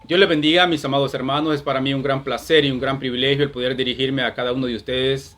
Dios les bendiga, mis amados hermanos. Es para mí un gran placer y un gran privilegio el poder dirigirme a cada uno de ustedes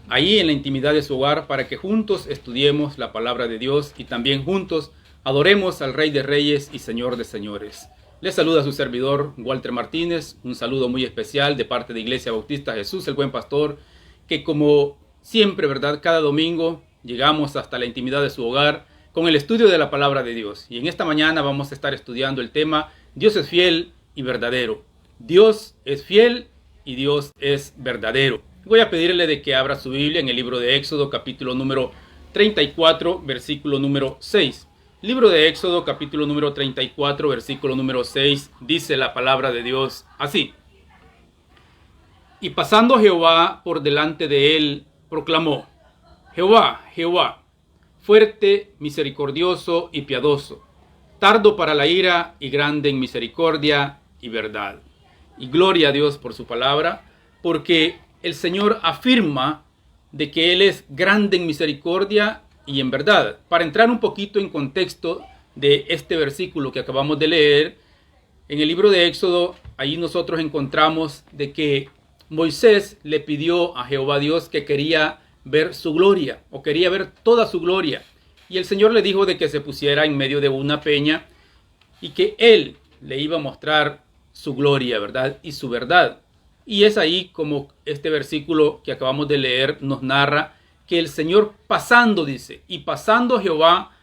ahí en la intimidad de su hogar para que juntos estudiemos la palabra de Dios y también juntos adoremos al Rey de Reyes y Señor de Señores. Les saluda su servidor Walter Martínez. Un saludo muy especial de parte de Iglesia Bautista Jesús el Buen Pastor, que como siempre, ¿verdad? Cada domingo llegamos hasta la intimidad de su hogar con el estudio de la palabra de Dios. Y en esta mañana vamos a estar estudiando el tema Dios es fiel y verdadero. Dios es fiel y Dios es verdadero. Voy a pedirle de que abra su Biblia en el libro de Éxodo, capítulo número 34, versículo número 6. Libro de Éxodo, capítulo número 34, versículo número 6, dice la palabra de Dios así. Y pasando Jehová por delante de él, proclamó: Jehová, Jehová, fuerte, misericordioso y piadoso, tardo para la ira y grande en misericordia y verdad. Y gloria a Dios por su palabra, porque el Señor afirma de que Él es grande en misericordia y en verdad. Para entrar un poquito en contexto de este versículo que acabamos de leer, en el libro de Éxodo, ahí nosotros encontramos de que Moisés le pidió a Jehová Dios que quería ver su gloria, o quería ver toda su gloria. Y el Señor le dijo de que se pusiera en medio de una peña y que Él le iba a mostrar su gloria, ¿verdad? Y su verdad. Y es ahí como este versículo que acabamos de leer nos narra que el Señor pasando, dice, y pasando Jehová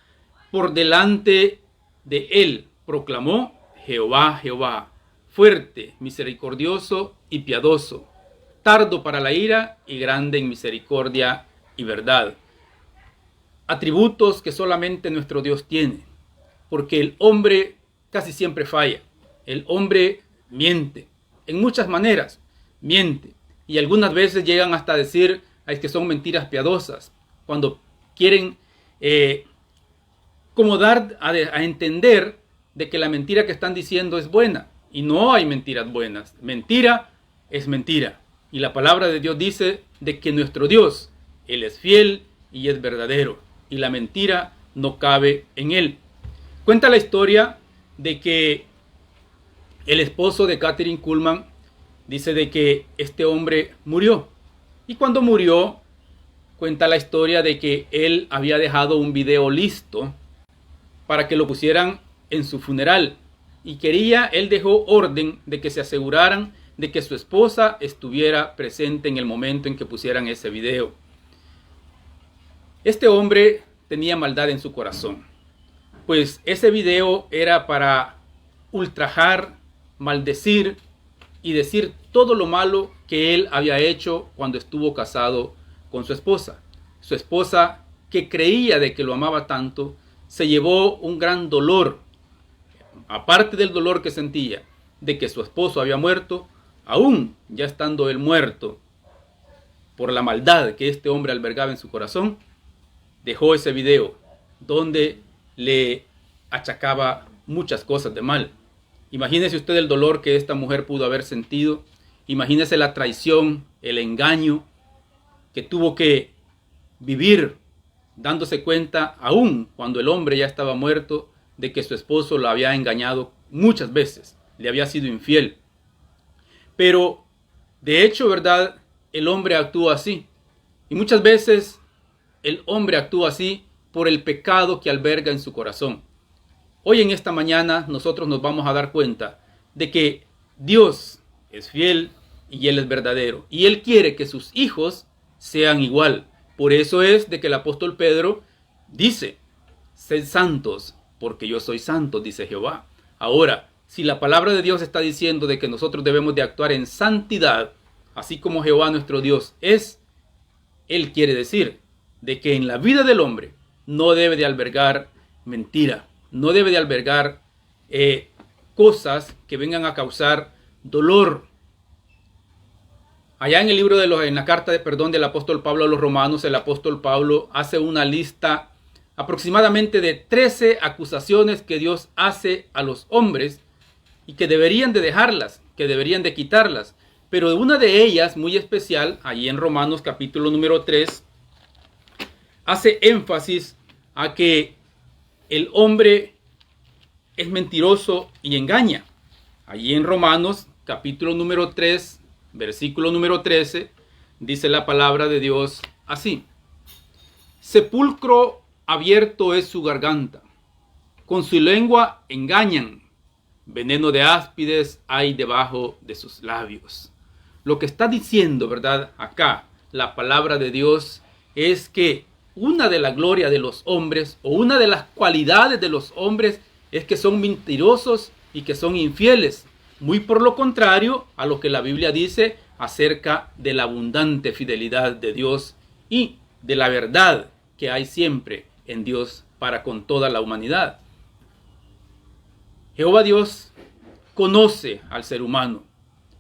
por delante de él, proclamó: Jehová, Jehová, fuerte, misericordioso y piadoso, tardo para la ira y grande en misericordia y verdad. Atributos que solamente nuestro Dios tiene, porque el hombre casi siempre falla. El hombre miente, en muchas maneras miente, y algunas veces llegan hasta decir que son mentiras piadosas, cuando quieren como dar a entender de que la mentira que están diciendo es buena, y no hay mentiras buenas. Mentira es mentira, y la palabra de Dios dice de que nuestro Dios, Él es fiel y es verdadero, y la mentira no cabe en Él. Cuenta la historia de que el esposo de Kathryn Kuhlman dice de que este hombre murió. Y cuando murió, cuenta la historia de que él había dejado un video listo para que lo pusieran en su funeral. Y él dejó orden de que se aseguraran de que su esposa estuviera presente en el momento en que pusieran ese video. Este hombre tenía maldad en su corazón, pues ese video era para ultrajar, maldecir y decir todo lo malo que él había hecho cuando estuvo casado con su esposa. Su esposa, que creía de que lo amaba tanto, se llevó un gran dolor, aparte del dolor que sentía de que su esposo había muerto, aún ya estando él muerto, por la maldad que este hombre albergaba en su corazón, dejó ese video donde le achacaba muchas cosas de mal. Imagínese usted el dolor que esta mujer pudo haber sentido. Imagínese la traición, el engaño que tuvo que vivir, dándose cuenta, aún cuando el hombre ya estaba muerto, de que su esposo lo había engañado muchas veces, le había sido infiel. Pero, de hecho, ¿verdad? El hombre actúa así. Y muchas veces el hombre actúa así por el pecado que alberga en su corazón. Hoy en esta mañana nosotros nos vamos a dar cuenta de que Dios es fiel y Él es verdadero. Y Él quiere que sus hijos sean igual. Por eso es de que el apóstol Pedro dice: sed santos, porque yo soy santo, dice Jehová. Ahora, si la palabra de Dios está diciendo de que nosotros debemos de actuar en santidad, así como Jehová nuestro Dios es, Él quiere decir de que en la vida del hombre no debe de albergar mentira. No debe de albergar cosas que vengan a causar dolor. Allá en el libro en la carta del apóstol Pablo a los Romanos, el apóstol Pablo hace una lista aproximadamente de 13 acusaciones que Dios hace a los hombres y que deberían de dejarlas, que deberían de quitarlas. Pero una de ellas, muy especial, allí en Romanos capítulo número 3, hace énfasis a que el hombre es mentiroso y engaña. Allí en Romanos, capítulo número 3, versículo número 13, dice la palabra de Dios así: sepulcro abierto es su garganta, con su lengua engañan, veneno de áspides hay debajo de sus labios. Lo que está diciendo, ¿verdad?, acá la palabra de Dios es que una de la gloria de los hombres, o una de las cualidades de los hombres, es que son mentirosos y que son infieles. Muy por lo contrario a lo que la Biblia dice acerca de la abundante fidelidad de Dios y de la verdad que hay siempre en Dios para con toda la humanidad. Jehová Dios conoce al ser humano,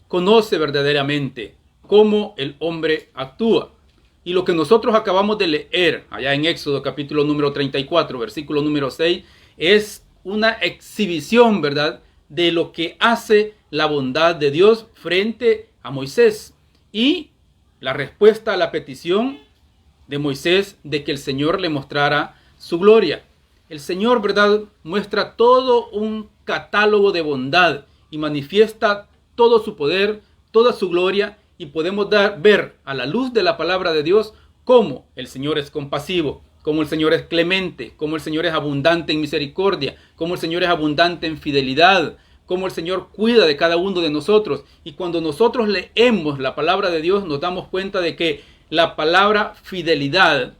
conoce verdaderamente cómo el hombre actúa. Y lo que nosotros acabamos de leer allá en Éxodo capítulo número 34, versículo número 6, es una exhibición, ¿verdad?, de lo que hace la bondad de Dios frente a Moisés. Y la respuesta a la petición de Moisés de que el Señor le mostrara su gloria. El Señor, ¿verdad?, muestra todo un catálogo de bondad y manifiesta todo su poder, toda su gloria, y podemos ver a la luz de la palabra de Dios cómo el Señor es compasivo, cómo el Señor es clemente, cómo el Señor es abundante en misericordia, cómo el Señor es abundante en fidelidad, cómo el Señor cuida de cada uno de nosotros. Y cuando nosotros leemos la palabra de Dios, nos damos cuenta de que la palabra fidelidad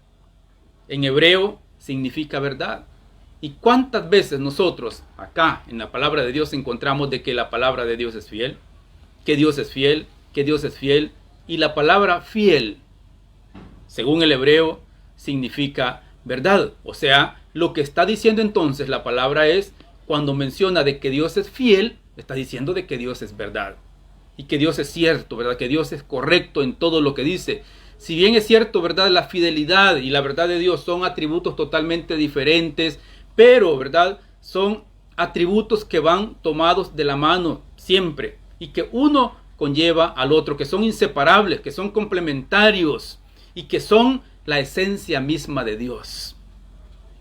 en hebreo significa verdad. ¿Y cuántas veces nosotros acá en la palabra de Dios encontramos de que la palabra de Dios es fiel? Que Dios es fiel, que Dios es fiel. Y la palabra fiel, según el hebreo, significa verdad. O sea, lo que está diciendo entonces la palabra es, cuando menciona de que Dios es fiel, está diciendo de que Dios es verdad. Y que Dios es cierto, ¿verdad? Que Dios es correcto en todo lo que dice. Si bien es cierto, ¿verdad?, la fidelidad y la verdad de Dios son atributos totalmente diferentes, pero, ¿verdad?, son atributos que van tomados de la mano siempre y que uno conlleva al otro, que son inseparables, que son complementarios y que son la esencia misma de Dios.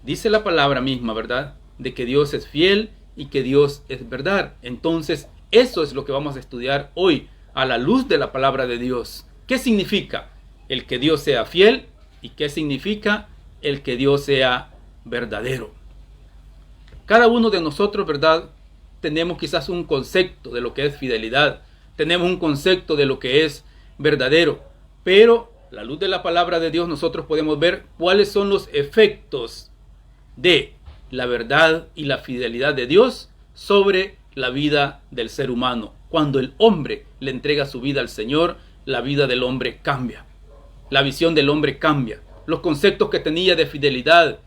Dice la palabra misma, ¿verdad?, de que Dios es fiel y que Dios es verdad. Entonces, eso es lo que vamos a estudiar hoy a la luz de la palabra de Dios. ¿Qué significa el que Dios sea fiel y qué significa el que Dios sea verdadero? Cada uno de nosotros, ¿verdad?, tenemos quizás un concepto de lo que es fidelidad, tenemos un concepto de lo que es verdadero, pero a la luz de la palabra de Dios nosotros podemos ver cuáles son los efectos de la verdad y la fidelidad de Dios sobre la vida del ser humano. Cuando el hombre le entrega su vida al Señor, la vida del hombre cambia, la visión del hombre cambia, los conceptos que tenía de fidelidad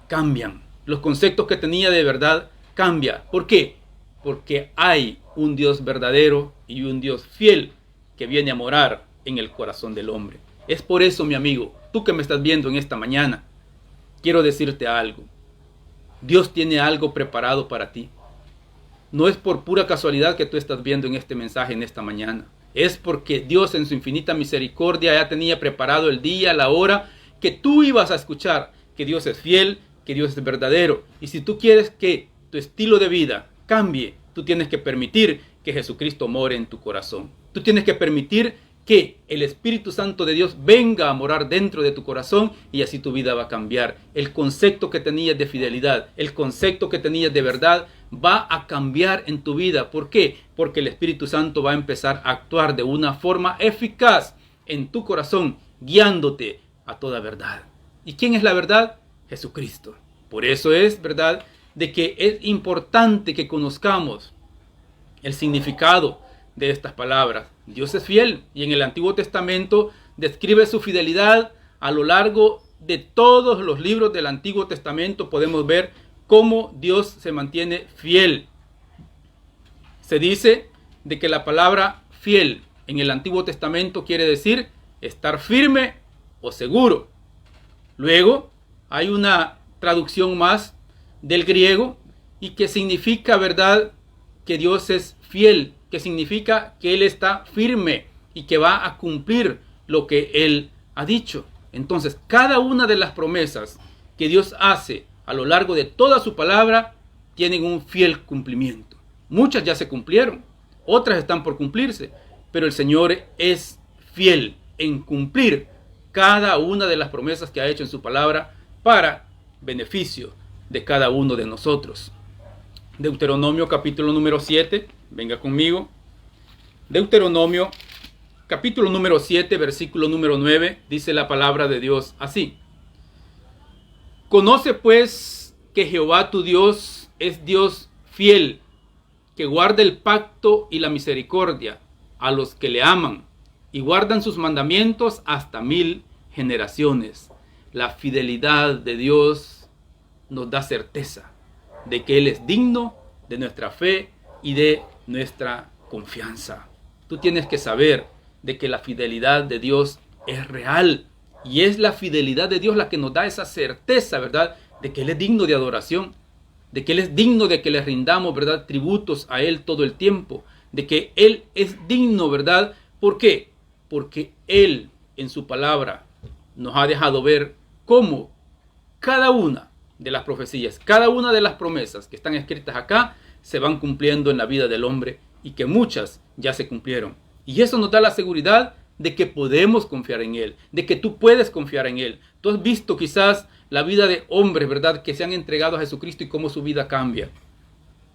cambian, los conceptos que tenía de verdad cambia. ¿Por qué? Porque hay un Dios verdadero y un Dios fiel que viene a morar en el corazón del hombre. Es por eso, mi amigo, tú que me estás viendo en esta mañana, quiero decirte algo. Dios tiene algo preparado para ti. No es por pura casualidad que tú estás viendo en este mensaje en esta mañana. Es porque Dios en su infinita misericordia ya tenía preparado el día, la hora que tú ibas a escuchar que Dios es fiel, que Dios es verdadero. Y si tú quieres que tu estilo de vida cambie, tú tienes que permitir que Jesucristo more en tu corazón. Tú tienes que permitir que el Espíritu Santo de Dios venga a morar dentro de tu corazón y así tu vida va a cambiar. El concepto que tenías de fidelidad, el concepto que tenías de verdad va a cambiar en tu vida. ¿Por qué? Porque el Espíritu Santo va a empezar a actuar de una forma eficaz en tu corazón, guiándote a toda verdad. ¿Y quién es la verdad? Jesucristo. Por eso es verdad de que es importante que conozcamos el significado de estas palabras. Dios es fiel y en el Antiguo Testamento describe su fidelidad a lo largo de todos los libros del Antiguo Testamento. Podemos ver cómo Dios se mantiene fiel. Se dice de que la palabra fiel en el Antiguo Testamento quiere decir estar firme o seguro. Luego hay una traducción más del griego y que significa, ¿verdad?, que Dios es fiel, que significa que Él está firme y que va a cumplir lo que Él ha dicho. Entonces, cada una de las promesas que Dios hace a lo largo de toda su palabra tienen un fiel cumplimiento. Muchas ya se cumplieron, otras están por cumplirse, pero el Señor es fiel en cumplir cada una de las promesas que ha hecho en su palabra para beneficio de cada uno de nosotros. Deuteronomio capítulo número 7, venga conmigo. Deuteronomio capítulo número 7, versículo número 9, dice la palabra de Dios así: Conoce pues que Jehová tu Dios es Dios fiel, que guarda el pacto y la misericordia a los que le aman y guardan sus mandamientos hasta 1000 generaciones. La fidelidad de Dios nos da certeza de que Él es digno de nuestra fe y de nuestra confianza. Tú tienes que saber de que la fidelidad de Dios es real, y es la fidelidad de Dios la que nos da esa certeza, ¿verdad?, de que Él es digno de adoración, de que Él es digno de que le rindamos, ¿verdad?, tributos a Él todo el tiempo, de que Él es digno, ¿verdad? ¿Por qué? Porque Él en su palabra nos ha dejado ver cómo cada una de las profecías, cada una de las promesas que están escritas acá se van cumpliendo en la vida del hombre, y que muchas ya se cumplieron. Y eso nos da la seguridad de que podemos confiar en Él, de que tú puedes confiar en Él. Tú has visto quizás la vida de hombres, ¿verdad?, que se han entregado a Jesucristo y cómo su vida cambia,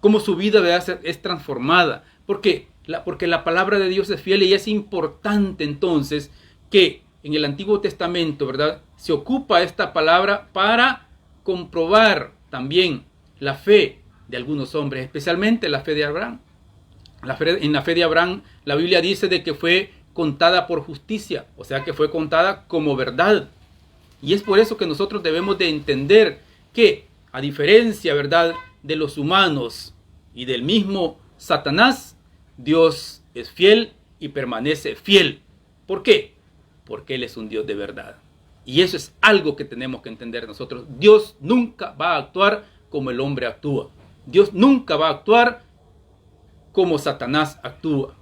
cómo su vida, ¿verdad?, es transformada. ¿Por qué? Porque la palabra de Dios es fiel, y es importante entonces que en el Antiguo Testamento, ¿verdad?, se ocupa esta palabra para comprobar también la fe de algunos hombres, especialmente la fe de Abraham. En la fe de Abraham, la Biblia dice de que fue contada por justicia, o sea que fue contada como verdad. Y es por eso que nosotros debemos de entender que, a diferencia, ¿verdad?, de los humanos y del mismo Satanás, Dios es fiel y permanece fiel. ¿Por qué? Porque Él es un Dios de verdad. Y eso es algo que tenemos que entender nosotros. Dios nunca va a actuar como el hombre actúa. Dios nunca va a actuar como Satanás actúa.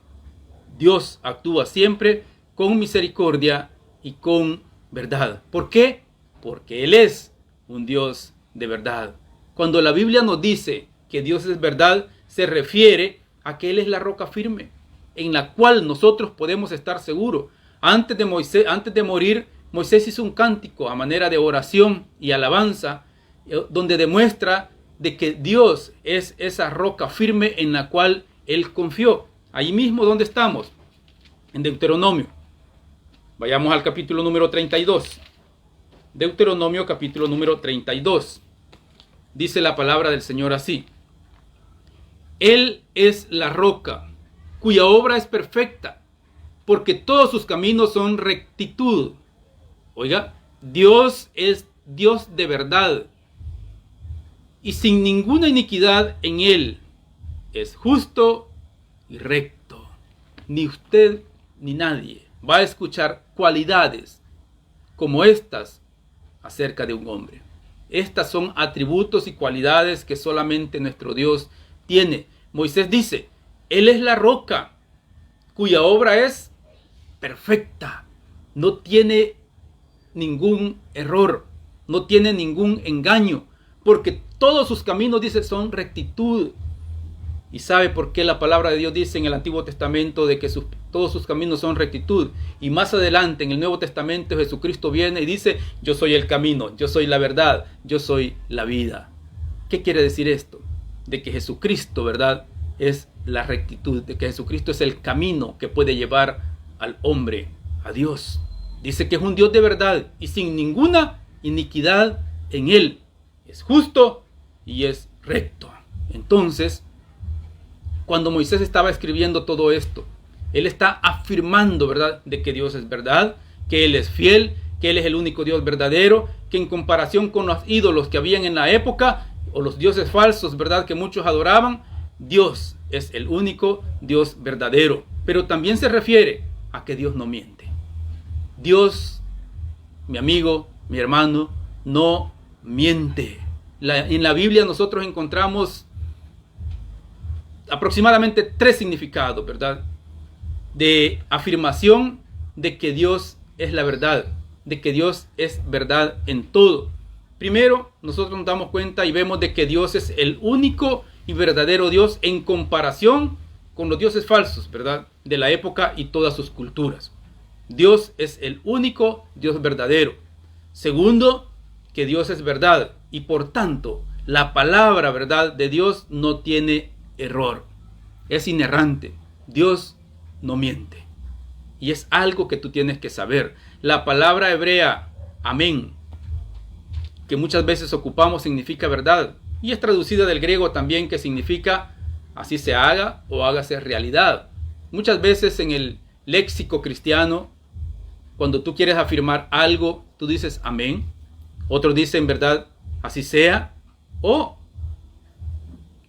Dios actúa siempre con misericordia y con verdad. ¿Por qué? Porque Él es un Dios de verdad. Cuando la Biblia nos dice que Dios es verdad, se refiere a que Él es la roca firme en la cual nosotros podemos estar seguros. Antes de morir, Moisés hizo un cántico a manera de oración y alabanza, donde demuestra de que Dios es esa roca firme en la cual Él confió. Ahí mismo donde estamos, en Deuteronomio. Vayamos al capítulo número 32. Deuteronomio capítulo número 32. Dice la palabra del Señor así: Él es la roca, cuya obra es perfecta, porque todos sus caminos son rectitud. Oiga, Dios es Dios de verdad, y sin ninguna iniquidad en Él. Es justo y recto. Ni usted ni nadie va a escuchar cualidades como estas acerca de un hombre. Estas son atributos y cualidades que solamente nuestro Dios tiene. Moisés dice: Él es la roca, cuya obra es perfecta. No tiene ningún error, no tiene ningún engaño, porque todos sus caminos, dice, son rectitud. ¿Y sabe por qué la palabra de Dios dice en el Antiguo Testamento de que todos sus caminos son rectitud? Y más adelante en el Nuevo Testamento Jesucristo viene y dice: yo soy el camino, yo soy la verdad, yo soy la vida. ¿Qué quiere decir esto? De que Jesucristo, ¿verdad?, es la rectitud, de que Jesucristo es el camino que puede llevar al hombre a Dios. Dice que es un Dios de verdad y sin ninguna iniquidad en Él. Es justo y es recto. Entonces, cuando Moisés estaba escribiendo todo esto, él está afirmando, ¿verdad?, de que Dios es verdad, que Él es fiel, que Él es el único Dios verdadero, que en comparación con los ídolos que habían en la época, o los dioses falsos, ¿verdad?, que muchos adoraban, Dios es el único Dios verdadero. Pero también se refiere a que Dios no miente. Dios, mi amigo, mi hermano, no miente. En la Biblia nosotros encontramos aproximadamente 3 significados, ¿verdad?, de afirmación de que Dios es la verdad, de que Dios es verdad en todo. Primero, nosotros nos damos cuenta y vemos de que Dios es el único y verdadero Dios en comparación con los dioses falsos, ¿verdad?, de la época y todas sus culturas. Dios es el único Dios verdadero. Segundo, que Dios es verdad y por tanto la palabra, ¿verdad?, de Dios no tiene error. Es inerrante. Dios no miente. Y es algo que tú tienes que saber. La palabra hebrea, amén, que muchas veces ocupamos, significa verdad. Y es traducida del griego también, que significa así se haga o hágase realidad. Muchas veces en el léxico cristiano, cuando tú quieres afirmar algo, tú dices amén. Otros dicen, verdad, así sea. O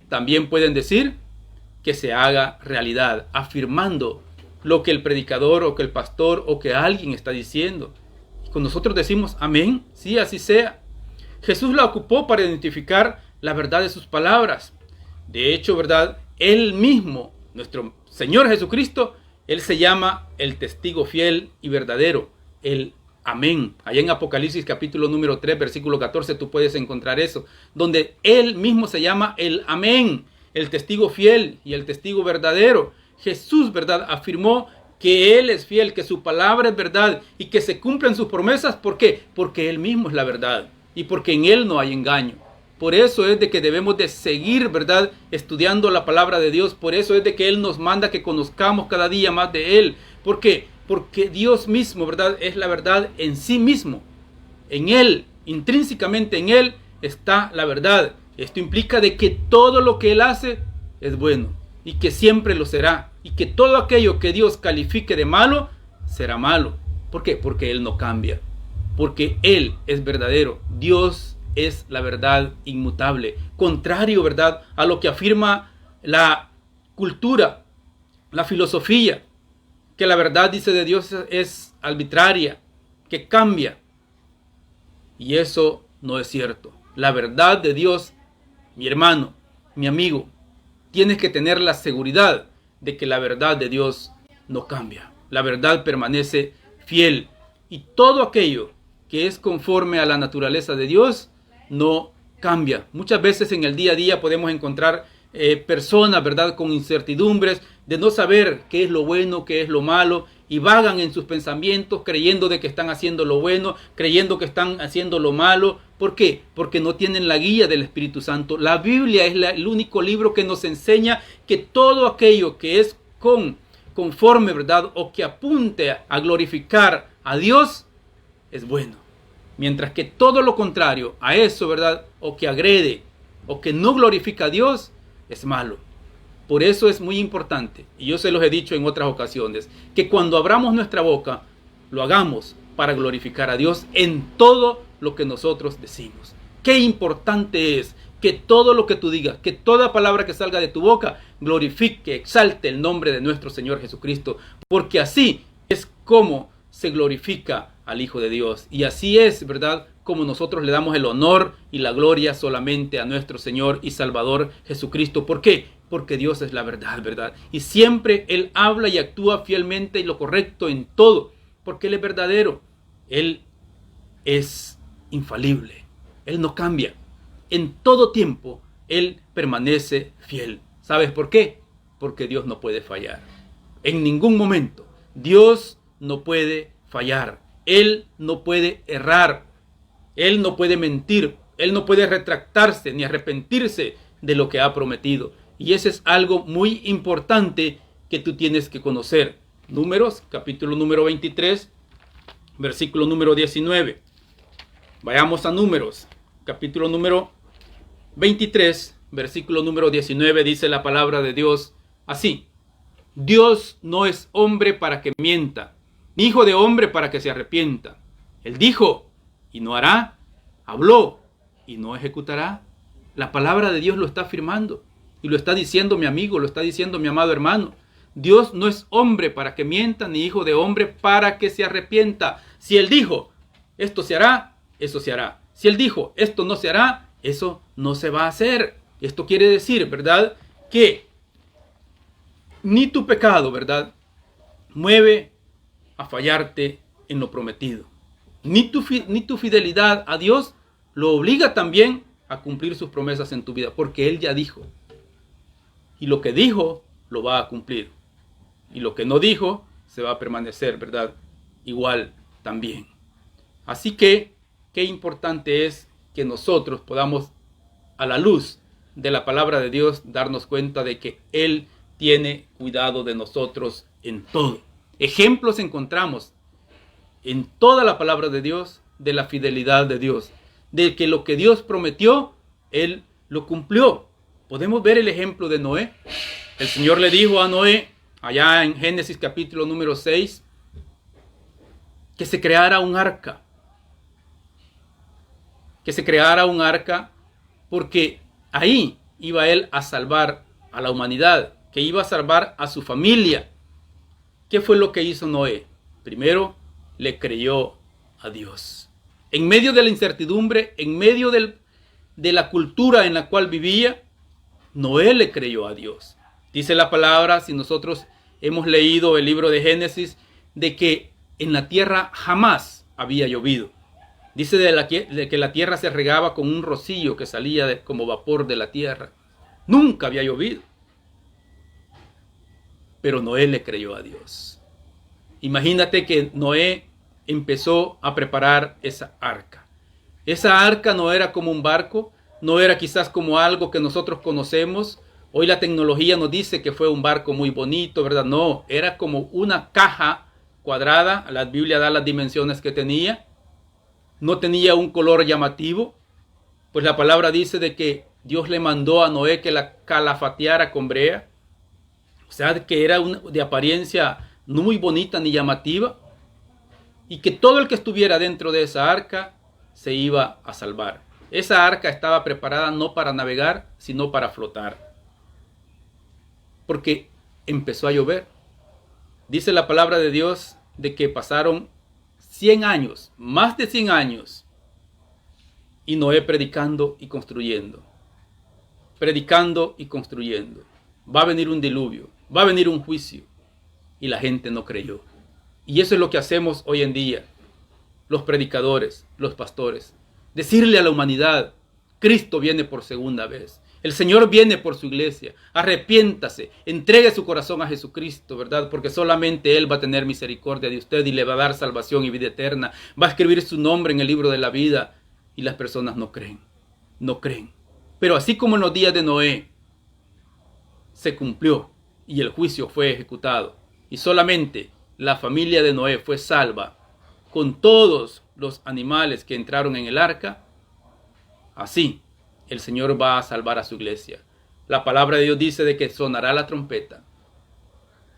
también pueden decir que se haga realidad, afirmando lo que el predicador o que el pastor o que alguien está diciendo. Y cuando nosotros decimos amén, sí, así sea. Jesús la ocupó para identificar la verdad de sus palabras. De hecho, ¿verdad?, Él mismo, nuestro Señor Jesucristo, Él se llama el testigo fiel y verdadero, el amén. Allá en Apocalipsis capítulo número 3, versículo 14, tú puedes encontrar eso, donde Él mismo se llama el amén, el testigo fiel y el testigo verdadero. Jesús, ¿verdad?, afirmó que Él es fiel, que su palabra es verdad y que se cumplen sus promesas. ¿Por qué? Porque Él mismo es la verdad y porque en Él no hay engaño. Por eso es de que debemos de seguir, ¿verdad?, estudiando la palabra de Dios. Por eso es de que Él nos manda que conozcamos cada día más de Él. ¿Por qué? Porque Dios mismo, ¿verdad?, es la verdad en sí mismo. En Él, intrínsecamente en Él, está la verdad. Esto implica de que todo lo que Él hace es bueno y que siempre lo será. Y que todo aquello que Dios califique de malo, será malo. ¿Por qué? Porque Él no cambia. Porque Él es verdadero. Dios es la verdad inmutable. Contrario, ¿verdad?, a lo que afirma la cultura, la filosofía, que la verdad, dice, de Dios es arbitraria, que cambia. Y eso no es cierto. La verdad de Dios, mi hermano, mi amigo, tienes que tener la seguridad de que la verdad de Dios no cambia. La verdad permanece fiel. Y todo aquello que es conforme a la naturaleza de Dios no cambia. Muchas veces en el día a día podemos encontrar personas, ¿verdad?, con incertidumbres de no saber qué es lo bueno, qué es lo malo, y vagan en sus pensamientos creyendo de que están haciendo lo bueno, creyendo que están haciendo lo malo. ¿Por qué? Porque no tienen la guía del Espíritu Santo. La Biblia es el único libro que nos enseña que todo aquello que es conforme, ¿verdad?, o que apunte a glorificar a Dios es bueno. Mientras que todo lo contrario a eso, ¿verdad?, o que agrede o que no glorifica a Dios, es malo. Por eso es muy importante, y yo se los he dicho en otras ocasiones, que cuando abramos nuestra boca, lo hagamos para glorificar a Dios en todo lo que nosotros decimos. Qué importante es que todo lo que tú digas, que toda palabra que salga de tu boca, glorifique, exalte el nombre de nuestro Señor Jesucristo, porque así es como se glorifica al Hijo de Dios. Y así es, ¿verdad?, como nosotros le damos el honor y la gloria solamente a nuestro Señor y Salvador Jesucristo. ¿Por qué? Porque Dios es la verdad, ¿verdad? Y siempre Él habla y actúa fielmente y lo correcto en todo, porque Él es verdadero. Él es infalible. Él no cambia. En todo tiempo, Él permanece fiel. ¿Sabes por qué? Porque Dios no puede fallar. En ningún momento. Dios no puede fallar. Él no puede errar. Él no puede mentir. Él no puede retractarse ni arrepentirse de lo que ha prometido. Y eso es algo muy importante que tú tienes que conocer. Números, capítulo número 23, versículo número 19. Vayamos a Números, capítulo número 23, versículo número 19. Dice la palabra de Dios así: Dios no es hombre para que mienta, ni hijo de hombre para que se arrepienta. Él dijo y no hará, habló y no ejecutará. La palabra de Dios lo está afirmando y lo está diciendo mi amigo, lo está diciendo mi amado hermano. Dios no es hombre para que mienta, ni hijo de hombre para que se arrepienta. Si Él dijo, esto se hará, eso se hará. Si Él dijo, esto no se hará, eso no se va a hacer. Esto quiere decir, ¿verdad?, que ni tu pecado, ¿verdad?, mueve a fallarte en lo prometido. Ni tu fidelidad a Dios lo obliga también a cumplir sus promesas en tu vida, porque Él ya dijo. Y lo que dijo, lo va a cumplir. Y lo que no dijo, se va a permanecer, ¿verdad? Igual también. Así que, qué importante es que nosotros podamos, a la luz de la palabra de Dios, darnos cuenta de que Él tiene cuidado de nosotros en todo. Ejemplos encontramos en toda la palabra de Dios de la fidelidad de Dios, de que lo que Dios prometió, Él lo cumplió. Podemos ver el ejemplo de Noé. El Señor le dijo a Noé, allá en Génesis capítulo número 6, que se creara un arca. Que se creara un arca porque ahí iba Él a salvar a la humanidad, que iba a salvar a su familia. ¿Qué fue lo que hizo Noé? Primero, le creyó a Dios. En medio de la incertidumbre, en medio de la cultura en la cual vivía, Noé le creyó a Dios. Dice la palabra, si nosotros hemos leído el libro de Génesis, de que en la tierra jamás había llovido. Dice de que la tierra se regaba con un rocío que salía como vapor de la tierra. Nunca había llovido. Pero Noé le creyó a Dios. Imagínate que Noé empezó a preparar esa arca. Esa arca no era como un barco, no era quizás como algo que nosotros conocemos. Hoy la tecnología nos dice que fue un barco muy bonito, ¿verdad? No, era como una caja cuadrada. La Biblia da las dimensiones que tenía. No tenía un color llamativo, pues la palabra dice de que Dios le mandó a Noé que la calafateara con brea. O sea, que era de apariencia no muy bonita ni llamativa. Y que todo el que estuviera dentro de esa arca se iba a salvar. Esa arca estaba preparada no para navegar, sino para flotar. Porque empezó a llover. Dice la palabra de Dios de que pasaron 100 años, más de 100 años. Y Noé predicando y construyendo. Predicando y construyendo. Va a venir un diluvio, va a venir un juicio. Y la gente no creyó. Y eso es lo que hacemos hoy en día, los predicadores, los pastores. Decirle a la humanidad, Cristo viene por segunda vez. El Señor viene por su iglesia. Arrepiéntase, entregue su corazón a Jesucristo, ¿verdad? Porque solamente Él va a tener misericordia de usted y le va a dar salvación y vida eterna. Va a escribir su nombre en el libro de la vida. Y las personas no creen, no creen. Pero así como en los días de Noé, se cumplió y el juicio fue ejecutado. Y solamente la familia de Noé fue salva con todos los animales que entraron en el arca. Así el Señor va a salvar a su iglesia. La palabra de Dios dice de que sonará la trompeta.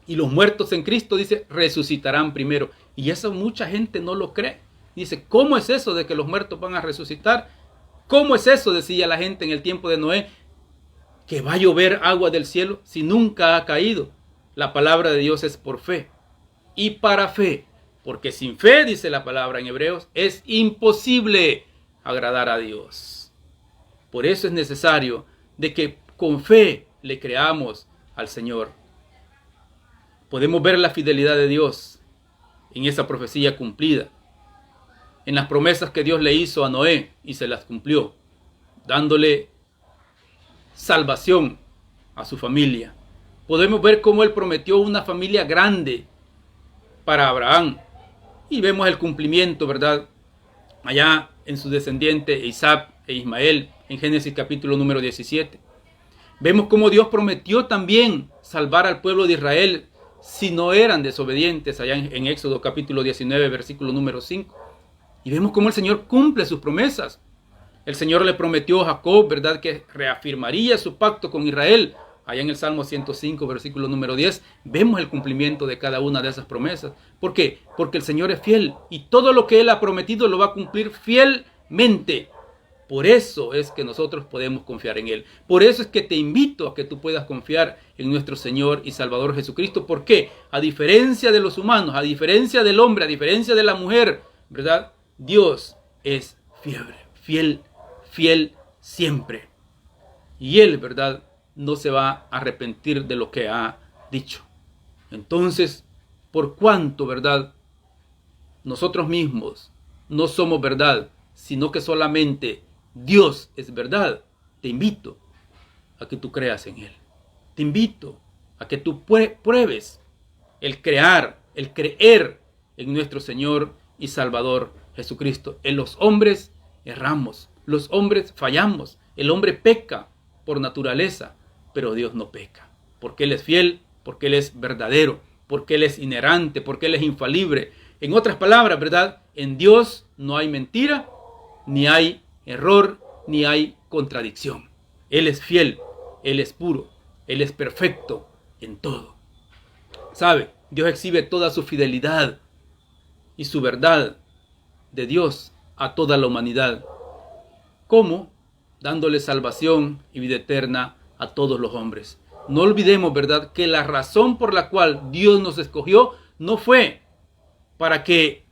Y los muertos en Cristo, dice, resucitarán primero. Y eso mucha gente no lo cree. Dice, ¿cómo es eso de que los muertos van a resucitar? ¿Cómo es eso, decía la gente en el tiempo de Noé, que va a llover agua del cielo si nunca ha caído? La palabra de Dios es por fe y para fe. Porque sin fe, dice la palabra en Hebreos, es imposible agradar a Dios. Por eso es necesario de que con fe le creamos al Señor. Podemos ver la fidelidad de Dios en esa profecía cumplida, en las promesas que Dios le hizo a Noé y se las cumplió, dándole salvación a su familia. Podemos ver cómo Él prometió una familia grande para Abraham y vemos el cumplimiento, ¿verdad? Allá en su descendiente Isaac e Ismael, en Génesis capítulo número 17. Vemos cómo Dios prometió también salvar al pueblo de Israel si no eran desobedientes, allá en Éxodo capítulo 19, versículo número 5. Y vemos cómo el Señor cumple sus promesas. El Señor le prometió a Jacob, ¿verdad?, que reafirmaría su pacto con Israel. Allá en el Salmo 105, versículo número 10, vemos el cumplimiento de cada una de esas promesas. ¿Por qué? Porque el Señor es fiel y todo lo que Él ha prometido lo va a cumplir fielmente. Por eso es que nosotros podemos confiar en Él. Por eso es que te invito a que tú puedas confiar en nuestro Señor y Salvador Jesucristo. ¿Por qué? A diferencia de los humanos, a diferencia del hombre, a diferencia de la mujer, ¿verdad? Dios es fiel siempre. Y Él, ¿verdad?, no se va a arrepentir de lo que ha dicho. Entonces, por cuanto, ¿verdad?, nosotros mismos no somos verdad, sino que solamente Dios es verdad, te invito a que tú creas en Él. te invito a que tú pruebes el creer en nuestro Señor y Salvador Jesucristo. En los hombres erramos, los hombres fallamos, el hombre peca por naturaleza, pero Dios no peca, porque Él es fiel, porque Él es verdadero, porque Él es inerrante, porque Él es infalible. En otras palabras, ¿verdad? En Dios no hay mentira, ni hay error, ni hay contradicción. Él es fiel, Él es puro, Él es perfecto en todo. ¿Sabe? Dios exhibe toda su fidelidad y su verdad de Dios a toda la humanidad. ¿Cómo? Dándole salvación y vida eterna a todos los hombres. No olvidemos, ¿verdad?, que la razón por la cual Dios nos escogió no fue para que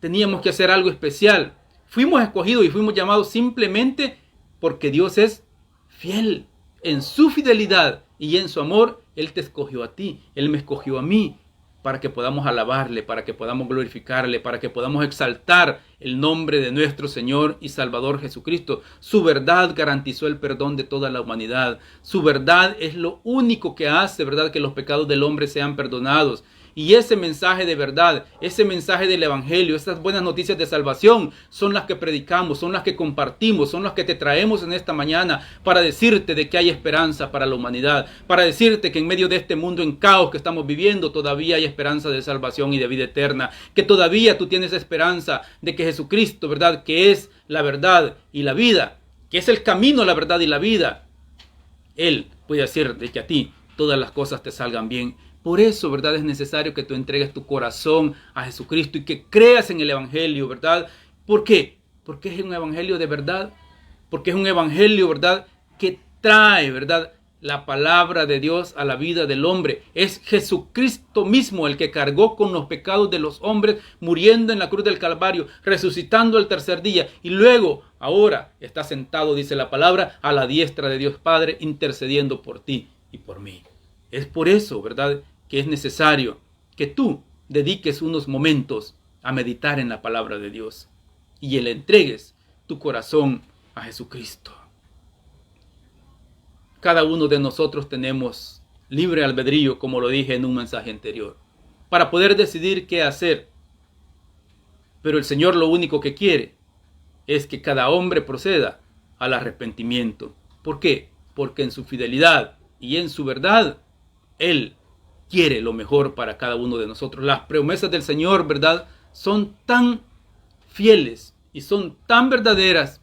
teníamos que hacer algo especial. Fuimos escogidos y fuimos llamados simplemente porque Dios es fiel. En su fidelidad y en su amor, Él te escogió a ti, Él me escogió a mí, para que podamos alabarle, para que podamos glorificarle, para que podamos exaltar el nombre de nuestro Señor y Salvador Jesucristo. Su verdad garantizó el perdón de toda la humanidad. Su verdad es lo único que hace, ¿verdad?, que los pecados del hombre sean perdonados. Y ese mensaje de verdad, ese mensaje del Evangelio, esas buenas noticias de salvación son las que predicamos, son las que compartimos, son las que te traemos en esta mañana para decirte de que hay esperanza para la humanidad, para decirte que en medio de este mundo en caos que estamos viviendo todavía hay esperanza de salvación y de vida eterna, que todavía tú tienes esperanza de que Jesucristo, ¿verdad?, que es la verdad y la vida, que es el camino, la verdad y la vida, Él puede hacer de que a ti todas las cosas te salgan bien. Por eso, ¿verdad?, es necesario que tú entregues tu corazón a Jesucristo y que creas en el Evangelio, ¿verdad? ¿Por qué? Porque es un Evangelio de verdad. Porque es un Evangelio, ¿verdad?, que trae, ¿verdad?, la palabra de Dios a la vida del hombre. Es Jesucristo mismo el que cargó con los pecados de los hombres, muriendo en la cruz del Calvario, resucitando al tercer día. Y luego, ahora, está sentado, dice la palabra, a la diestra de Dios Padre, intercediendo por ti y por mí. Es por eso, ¿verdad?, que es necesario que tú dediques unos momentos a meditar en la palabra de Dios y le entregues tu corazón a Jesucristo. Cada uno de nosotros tenemos libre albedrío, como lo dije en un mensaje anterior, para poder decidir qué hacer. Pero el Señor lo único que quiere es que cada hombre proceda al arrepentimiento. ¿Por qué? Porque en su fidelidad y en su verdad, Él quiere lo mejor para cada uno de nosotros. Las promesas del Señor, ¿verdad?, son tan fieles y son tan verdaderas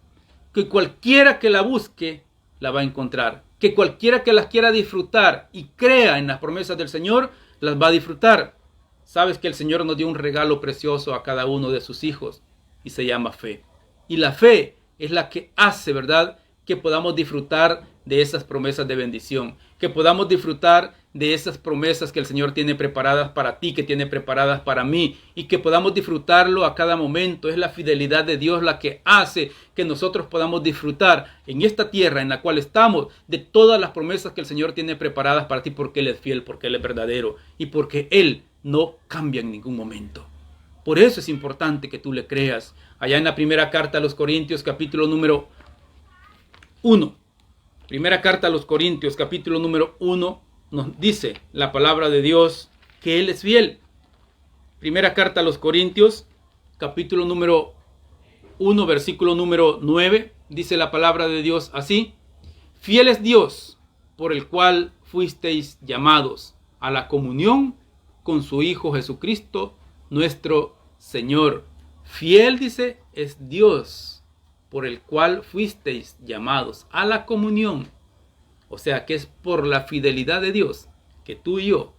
que cualquiera que la busque la va a encontrar. Que cualquiera que las quiera disfrutar y crea en las promesas del Señor, las va a disfrutar. Sabes que el Señor nos dio un regalo precioso a cada uno de sus hijos y se llama fe. Y la fe es la que hace, ¿verdad?, que podamos disfrutar de esas promesas de bendición, que podamos disfrutar de esas promesas que el Señor tiene preparadas para ti, que tiene preparadas para mí, y que podamos disfrutarlo a cada momento. Es la fidelidad de Dios la que hace que nosotros podamos disfrutar en esta tierra en la cual estamos de todas las promesas que el Señor tiene preparadas para ti, porque Él es fiel, porque Él es verdadero y porque Él no cambia en ningún momento. Por eso es importante que tú le creas. Allá en la primera carta a los Corintios, capítulo número 1. Primera carta a los Corintios, capítulo número 1, nos dice la palabra de Dios que Él es fiel. Primera carta a los Corintios, capítulo número 1, versículo número 9, dice la palabra de Dios así: fiel es Dios, por el cual fuisteis llamados a la comunión con su Hijo Jesucristo, nuestro Señor. Fiel, dice, es Dios, por el cual fuisteis llamados a la comunión. O sea que es por la fidelidad de Dios que tú y yo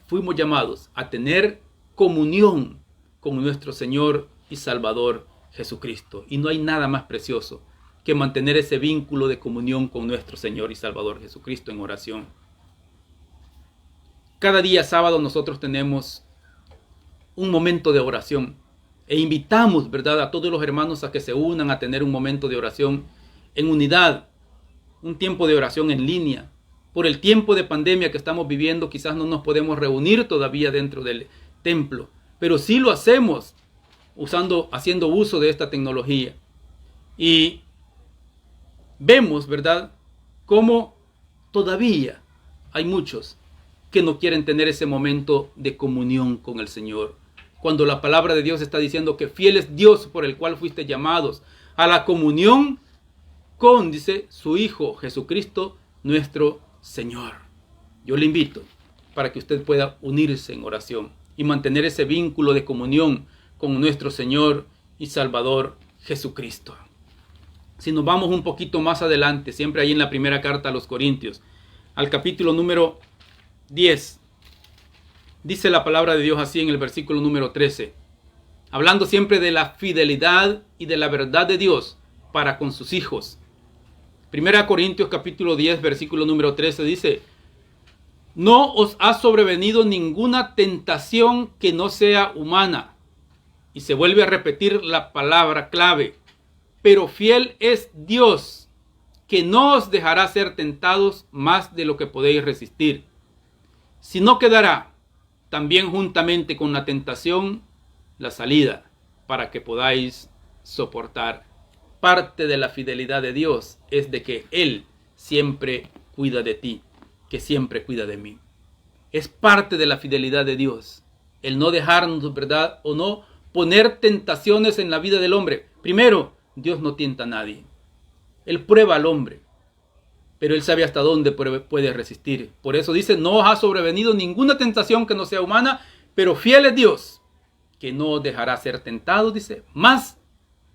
fuimos llamados a tener comunión con nuestro Señor y Salvador Jesucristo. Y no hay nada más precioso que mantener ese vínculo de comunión con nuestro Señor y Salvador Jesucristo en oración. Cada día sábado nosotros tenemos un momento de oración. E invitamos, ¿verdad?, a todos los hermanos a que se unan a tener un momento de oración en unidad, un tiempo de oración en línea. Por el tiempo de pandemia que estamos viviendo, quizás no nos podemos reunir todavía dentro del templo, pero sí lo hacemos haciendo uso de esta tecnología. Y vemos, ¿verdad?, cómo todavía hay muchos que no quieren tener ese momento de comunión con el Señor. Cuando la palabra de Dios está diciendo que fiel es Dios por el cual fuiste llamados a la comunión con, dice, su Hijo Jesucristo, nuestro Señor. Yo le invito para que usted pueda unirse en oración y mantener ese vínculo de comunión con nuestro Señor y Salvador Jesucristo. Si nos vamos un poquito más adelante, siempre ahí en la primera carta a los Corintios, al capítulo número 10, dice la palabra de Dios así en el versículo número 13, hablando siempre de la fidelidad y de la verdad de Dios para con sus hijos. Primera Corintios capítulo 10, versículo número 13 dice, no os ha sobrevenido ninguna tentación que no sea humana. Y se vuelve a repetir la palabra clave. Pero fiel es Dios, que no os dejará ser tentados más de lo que podéis resistir, sino que dará también juntamente con la tentación la salida para que podáis soportar. Parte de la fidelidad de Dios es de que Él siempre cuida de ti, que siempre cuida de mí. Es parte de la fidelidad de Dios el no dejarnos, ¿verdad? O no poner tentaciones en la vida del hombre. Primero, Dios no tienta a nadie. Él prueba al hombre, pero Él sabe hasta dónde puede resistir. Por eso dice, no os ha sobrevenido ninguna tentación que no sea humana, pero fiel es Dios, que no os dejará ser tentados, dice, más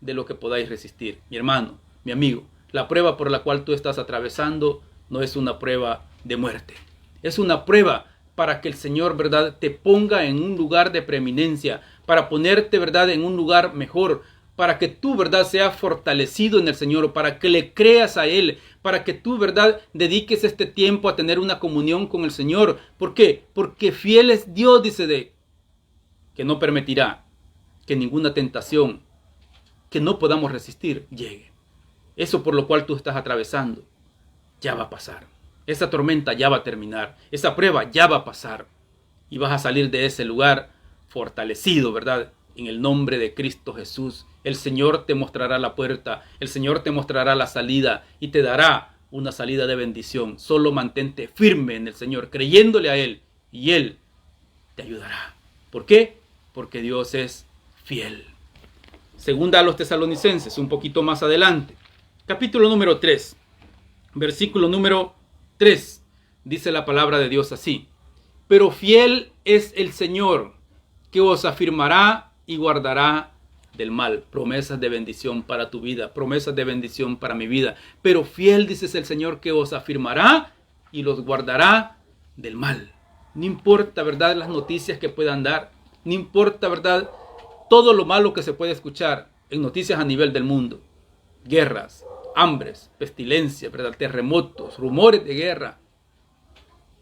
de lo que podáis resistir. Mi hermano, mi amigo, la prueba por la cual tú estás atravesando no es una prueba de muerte. Es una prueba para que el Señor, ¿verdad?, te ponga en un lugar de preeminencia, para ponerte, ¿verdad?, en un lugar mejor, para que tú, ¿verdad?, seas fortalecido en el Señor, para que le creas a Él, para que tú, ¿verdad?, dediques este tiempo a tener una comunión con el Señor. ¿Por qué? Porque fiel es Dios, dice, que no permitirá que ninguna tentación que no podamos resistir llegue. Eso por lo cual tú estás atravesando ya va a pasar. Esa tormenta ya va a terminar. Esa prueba ya va a pasar. Y vas a salir de ese lugar fortalecido, ¿verdad?, en el nombre de Cristo Jesús. El Señor te mostrará la puerta, el Señor te mostrará la salida y te dará una salida de bendición. Solo mantente firme en el Señor, creyéndole a Él, y Él te ayudará. ¿Por qué? Porque Dios es fiel. Segunda a los Tesalonicenses, un poquito más adelante. Capítulo número 3, versículo número 3. Dice la palabra de Dios así. Pero fiel es el Señor, que os afirmará y guardará del mal. Promesas de bendición para tu vida, promesas de bendición para mi vida. Pero fiel, dices el Señor, que os afirmará y los guardará del mal. No importa, ¿verdad?, las noticias que puedan dar. No importa, ¿verdad?, todo lo malo que se puede escuchar en noticias a nivel del mundo. Guerras, hambres, pestilencias, ¿verdad?, terremotos, rumores de guerra.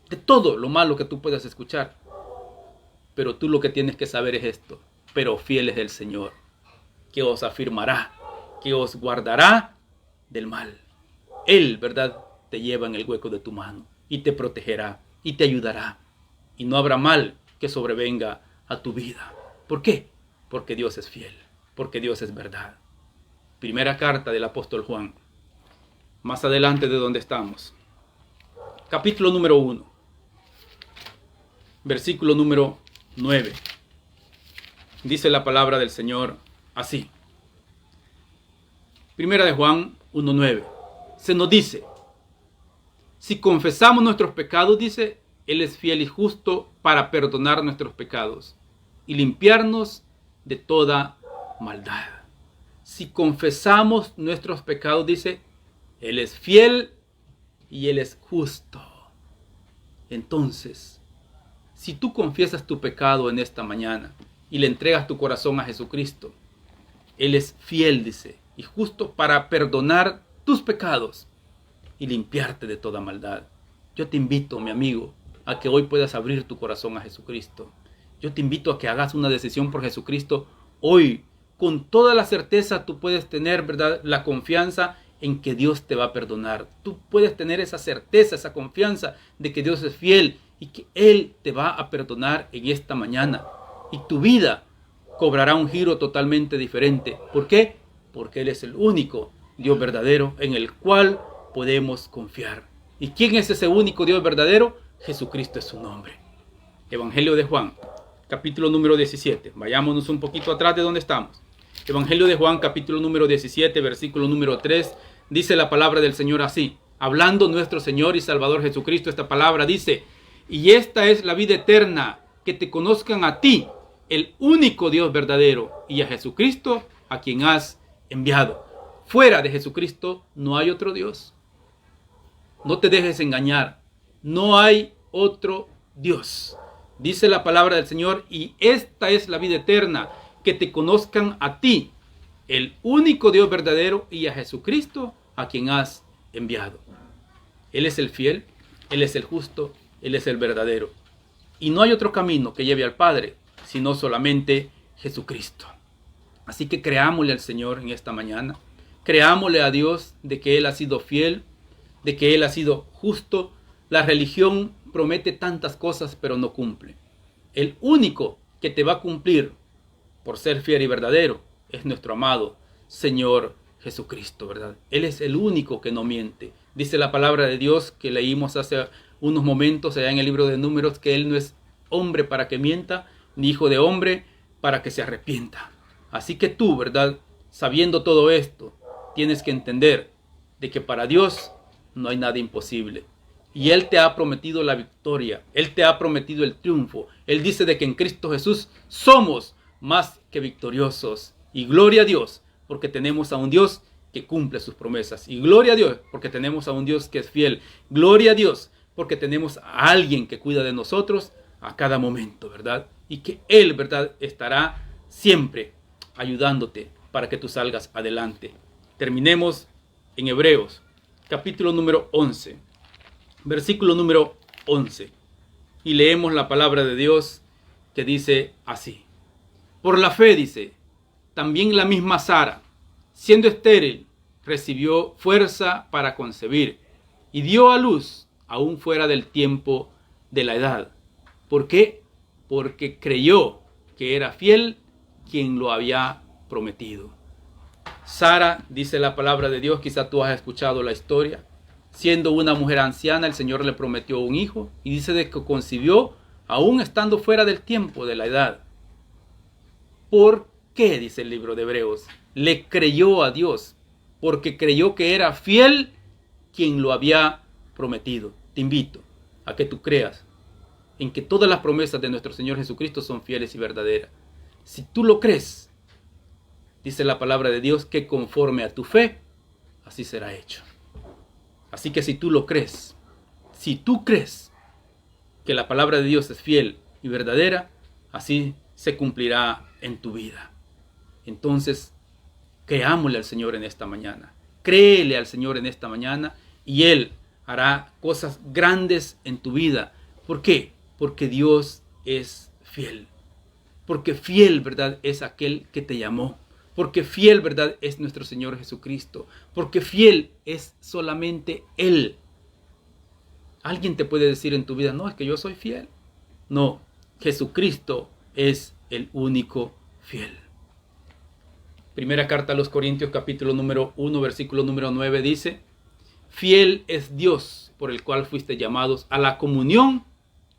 De todo lo malo que tú puedas escuchar. Pero tú lo que tienes que saber es esto. Pero fiel es el Señor, que os afirmará, que os guardará del mal. Él, ¿verdad?, te lleva en el hueco de tu mano y te protegerá y te ayudará. Y no habrá mal que sobrevenga a tu vida. ¿Por qué? Porque Dios es fiel, porque Dios es verdad. Primera carta del apóstol Juan, más adelante de donde estamos. Capítulo número 1, versículo número 9. Dice la palabra del Señor así. Primera de Juan 1:9. Se nos dice, si confesamos nuestros pecados, dice, Él es fiel y justo para perdonar nuestros pecados y limpiarnos de toda maldad. Si confesamos nuestros pecados, dice, Él es fiel y Él es justo. Entonces, si tú confiesas tu pecado en esta mañana y le entregas tu corazón a Jesucristo, Él es fiel, dice, y justo para perdonar tus pecados y limpiarte de toda maldad. Yo te invito, mi amigo, a que hoy puedas abrir tu corazón a Jesucristo. Yo te invito a que hagas una decisión por Jesucristo hoy. Con toda la certeza tú puedes tener, ¿verdad?, la confianza en que Dios te va a perdonar. Tú puedes tener esa certeza, esa confianza de que Dios es fiel y que Él te va a perdonar en esta mañana. Y tu vida cobrará un giro totalmente diferente. ¿Por qué? Porque Él es el único Dios verdadero en el cual podemos confiar. ¿Y quién es ese único Dios verdadero? Jesucristo es su nombre. Evangelio de Juan, capítulo número 17. Vayámonos un poquito atrás de donde estamos. Evangelio de Juan, capítulo número 17, versículo número 3. Dice la palabra del Señor así. Hablando nuestro Señor y Salvador Jesucristo, esta palabra dice: y esta es la vida eterna, que te conozcan a ti, el único Dios verdadero, y a Jesucristo, a quien has enviado. Fuera de Jesucristo no hay otro Dios. No te dejes engañar. No hay otro Dios. Dice la palabra del Señor: y esta es la vida eterna, que te conozcan a ti, el único Dios verdadero, y a Jesucristo, a quien has enviado. Él es el fiel, Él es el justo, Él es el verdadero. Y no hay otro camino que lleve al Padre, sino solamente Jesucristo. Así que creámosle al Señor en esta mañana. Creámosle a Dios de que Él ha sido fiel, de que Él ha sido justo. La religión promete tantas cosas, pero no cumple. El único que te va a cumplir por ser fiel y verdadero es nuestro amado Señor Jesucristo, ¿verdad? Él es el único que no miente. Dice la palabra de Dios que leímos hace unos momentos allá en el libro de Números, que Él no es hombre para que mienta, ni hijo de hombre para que se arrepienta. Así que tú, ¿verdad? Sabiendo todo esto, tienes que entender de que para Dios no hay nada imposible. Y Él te ha prometido la victoria. Él te ha prometido el triunfo. Él dice de que en Cristo Jesús somos más que victoriosos. Y gloria a Dios, porque tenemos a un Dios que cumple sus promesas. Y gloria a Dios, porque tenemos a un Dios que es fiel. Gloria a Dios, porque tenemos a alguien que cuida de nosotros a cada momento, ¿verdad? Y que Él, ¿verdad?, estará siempre ayudándote para que tú salgas adelante. Terminemos en Hebreos, capítulo número 11, versículo número 11. Y leemos la palabra de Dios que dice así. Por la fe, dice, también la misma Sara, siendo estéril, recibió fuerza para concebir y dio a luz aún fuera del tiempo de la edad. ¿Por qué? Porque creyó que era fiel quien lo había prometido. Sara, dice la palabra de Dios, quizá tú has escuchado la historia. Siendo una mujer anciana, el Señor le prometió un hijo y dice de que concibió aún estando fuera del tiempo de la edad. ¿Por qué? Dice el libro de Hebreos. Le creyó a Dios porque creyó que era fiel quien lo había prometido. Te invito a que tú creas en que todas las promesas de nuestro Señor Jesucristo son fieles y verdaderas. Si tú lo crees, dice la palabra de Dios que conforme a tu fe, así será hecho. Así que si tú lo crees, si tú crees que la palabra de Dios es fiel y verdadera, así se cumplirá en tu vida. Entonces, creámosle al Señor en esta mañana. Créele al Señor en esta mañana y Él hará cosas grandes en tu vida. ¿Por qué? Porque Dios es fiel. Porque fiel, ¿verdad?, es aquel que te llamó. Porque fiel, ¿verdad?, es nuestro Señor Jesucristo. Porque fiel es solamente Él. Alguien te puede decir en tu vida, no, es que yo soy fiel. No, Jesucristo es el único fiel. Primera carta a los Corintios, capítulo número 1, versículo número 9 dice: fiel es Dios por el cual fuiste llamados a la comunión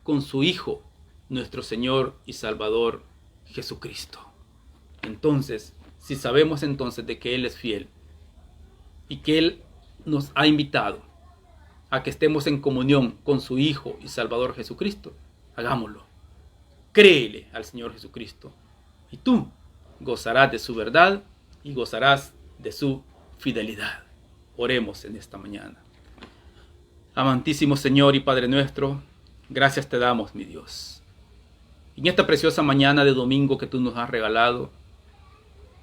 con su Hijo, nuestro Señor y Salvador Jesucristo. Entonces, si sabemos entonces de que Él es fiel y que Él nos ha invitado a que estemos en comunión con su Hijo y Salvador Jesucristo, hagámoslo. Créele al Señor Jesucristo y tú gozarás de su verdad y gozarás de su fidelidad. Oremos en esta mañana. Amantísimo Señor y Padre nuestro, gracias te damos, mi Dios. En esta preciosa mañana de domingo que tú nos has regalado,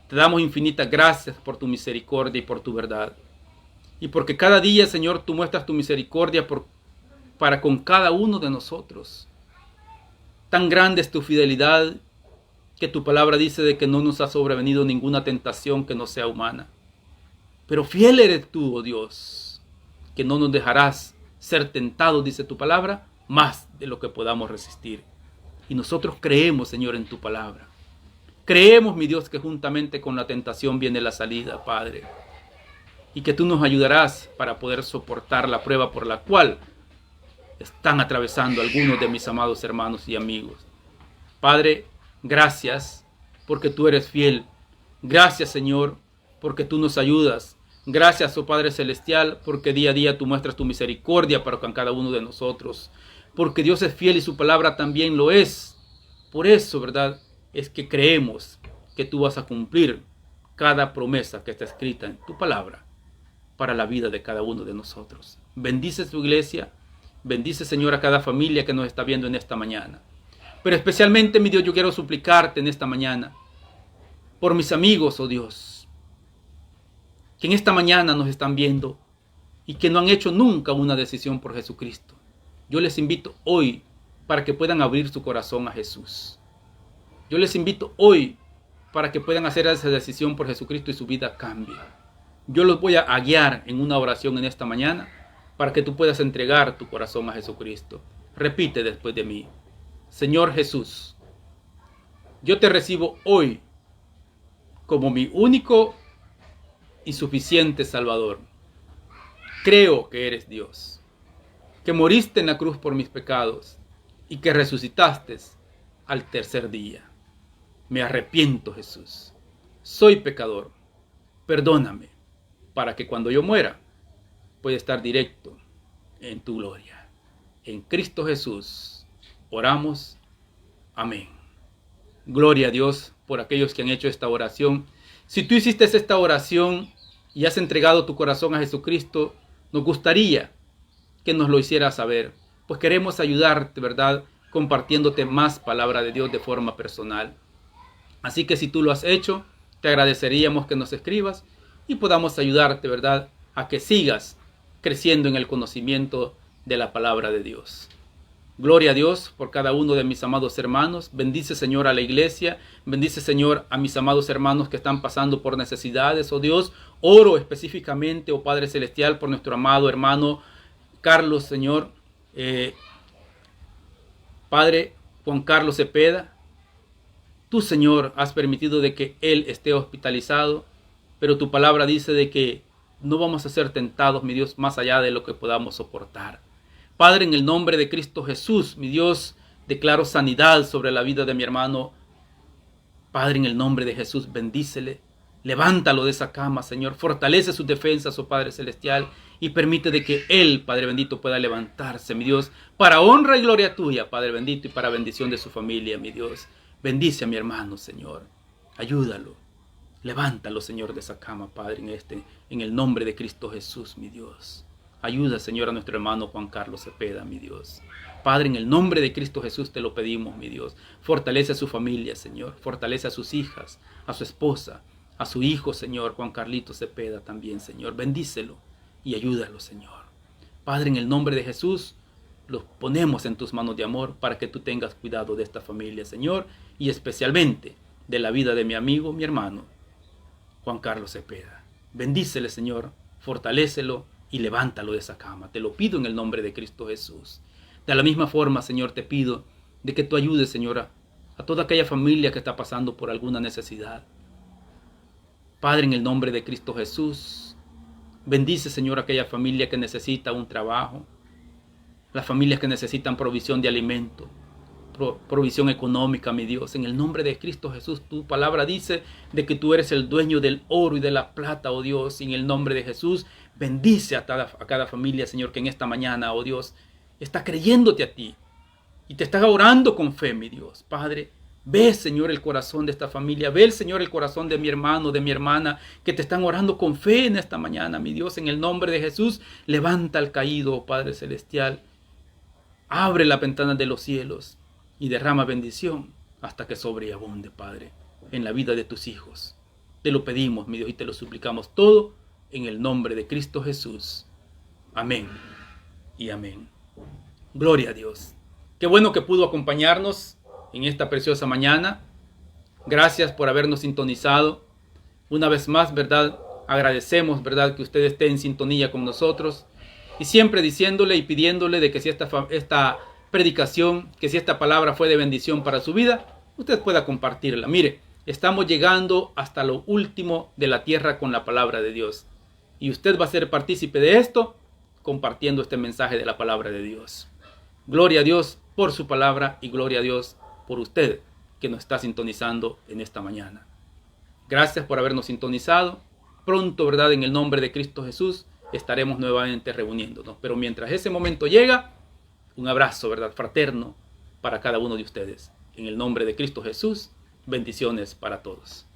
te damos infinitas gracias por tu misericordia y por tu verdad. Y porque cada día, Señor, tú muestras tu misericordia para con cada uno de nosotros. Tan grande es tu fidelidad que tu palabra dice de que no nos ha sobrevenido ninguna tentación que no sea humana. Pero fiel eres tú, oh Dios, que no nos dejarás ser tentados, dice tu palabra, más de lo que podamos resistir. Y nosotros creemos, Señor, en tu palabra. Creemos, mi Dios, que juntamente con la tentación viene la salida, Padre. Y que tú nos ayudarás para poder soportar la prueba por la cual están atravesando algunos de mis amados hermanos y amigos. Padre, gracias porque tú eres fiel. Gracias, Señor, porque tú nos ayudas. Gracias, oh Padre Celestial, porque día a día tú muestras tu misericordia para con cada uno de nosotros. Porque Dios es fiel y su palabra también lo es. Por eso, ¿verdad?, es que creemos que tú vas a cumplir cada promesa que está escrita en tu palabra para la vida de cada uno de nosotros. Bendice tu iglesia. Bendice, Señor, a cada familia que nos está viendo en esta mañana. Pero especialmente, mi Dios, yo quiero suplicarte en esta mañana por mis amigos, oh Dios, que en esta mañana nos están viendo y que no han hecho nunca una decisión por Jesucristo. Yo les invito hoy para que puedan abrir su corazón a Jesús. Yo les invito hoy para que puedan hacer esa decisión por Jesucristo y su vida cambie. Yo los voy a guiar en una oración en esta mañana para que tú puedas entregar tu corazón a Jesucristo. Repite después de mí: Señor Jesús, yo te recibo hoy como mi único y suficiente Salvador. Creo que eres Dios, que moriste en la cruz por mis pecados y que resucitaste al tercer día. Me arrepiento, Jesús. Soy pecador. Perdóname para que cuando yo muera pueda estar directo en tu gloria. En Cristo Jesús oramos. Amén. Gloria a Dios por aquellos que han hecho esta oración. Si tú hiciste esta oración y has entregado tu corazón a Jesucristo, nos gustaría que nos lo hicieras saber, pues queremos ayudarte, ¿verdad?, compartiéndote más palabra de Dios de forma personal. Así que si tú lo has hecho, te agradeceríamos que nos escribas y podamos ayudarte, ¿verdad?, a que sigas creciendo en el conocimiento de la palabra de Dios. Gloria a Dios por cada uno de mis amados hermanos. Bendice, Señor, a la iglesia. Bendice, Señor, a mis amados hermanos que están pasando por necesidades. Oh Dios, oro específicamente, oh Padre Celestial, por nuestro amado hermano Carlos, Señor. Padre Juan Carlos Cepeda. Tú, Señor, has permitido de que él esté hospitalizado, pero tu palabra dice de que no vamos a ser tentados, mi Dios, más allá de lo que podamos soportar. Padre, en el nombre de Cristo Jesús, mi Dios, declaro sanidad sobre la vida de mi hermano. Padre, en el nombre de Jesús, bendícele. Levántalo de esa cama, Señor. Fortalece sus defensas, oh Padre Celestial, y permite de que él, Padre bendito, pueda levantarse, mi Dios, para honra y gloria tuya, Padre bendito, y para bendición de su familia, mi Dios. Bendice a mi hermano, Señor. Ayúdalo. Levántalo, Señor, de esa cama, Padre, en el nombre de Cristo Jesús, mi Dios. Ayuda, Señor, a nuestro hermano Juan Carlos Cepeda, mi Dios. Padre, en el nombre de Cristo Jesús te lo pedimos, mi Dios. Fortalece a su familia, Señor. Fortalece a sus hijas, a su esposa, a su hijo, Señor, Juan Carlito Cepeda también, Señor. Bendícelo y ayúdalo, Señor. Padre, en el nombre de Jesús, los ponemos en tus manos de amor para que tú tengas cuidado de esta familia, Señor, y especialmente de la vida de mi amigo, mi hermano, Juan Carlos Cepeda. Bendícele, Señor, fortalécelo y levántalo de esa cama. Te lo pido en el nombre de Cristo Jesús. De la misma forma, Señor, te pido de que tú ayudes, Señora, a toda aquella familia que está pasando por alguna necesidad. Padre, en el nombre de Cristo Jesús, bendice, Señor, a aquella familia que necesita un trabajo, las familias que necesitan provisión de alimento, provisión económica, mi Dios. En el nombre de Cristo Jesús, tu palabra dice de que tú eres el dueño del oro y de la plata, oh Dios. Y en el nombre de Jesús, bendice a cada familia, Señor, que en esta mañana, oh Dios, está creyéndote a ti y te está orando con fe, mi Dios. Padre, ve, Señor, el corazón de esta familia. Ve, Señor, el corazón de mi hermano, de mi hermana, que te están orando con fe en esta mañana, mi Dios. En el nombre de Jesús, levanta al caído, oh Padre Celestial. Abre la ventana de los cielos y derrama bendición hasta que sobreabunde, Padre, en la vida de tus hijos. Te lo pedimos, mi Dios, y te lo suplicamos todo en el nombre de Cristo Jesús. Amén y amén. Gloria a Dios. Qué bueno que pudo acompañarnos en esta preciosa mañana. Gracias por habernos sintonizado. Una vez más, ¿verdad? Agradecemos, ¿verdad?, que usted esté en sintonía con nosotros. Y siempre diciéndole y pidiéndole de que si esta predicación, que si esta palabra fue de bendición para su vida, usted pueda compartirla. Mire, estamos llegando hasta lo último de la tierra con la palabra de Dios. Y usted va a ser partícipe de esto compartiendo este mensaje de la palabra de Dios. Gloria a Dios por su palabra y gloria a Dios por usted que nos está sintonizando en esta mañana. Gracias por habernos sintonizado. Pronto, ¿verdad? En el nombre de Cristo Jesús estaremos nuevamente reuniéndonos. Pero mientras ese momento llega, un abrazo, ¿verdad? Fraterno para cada uno de ustedes. En el nombre de Cristo Jesús, bendiciones para todos.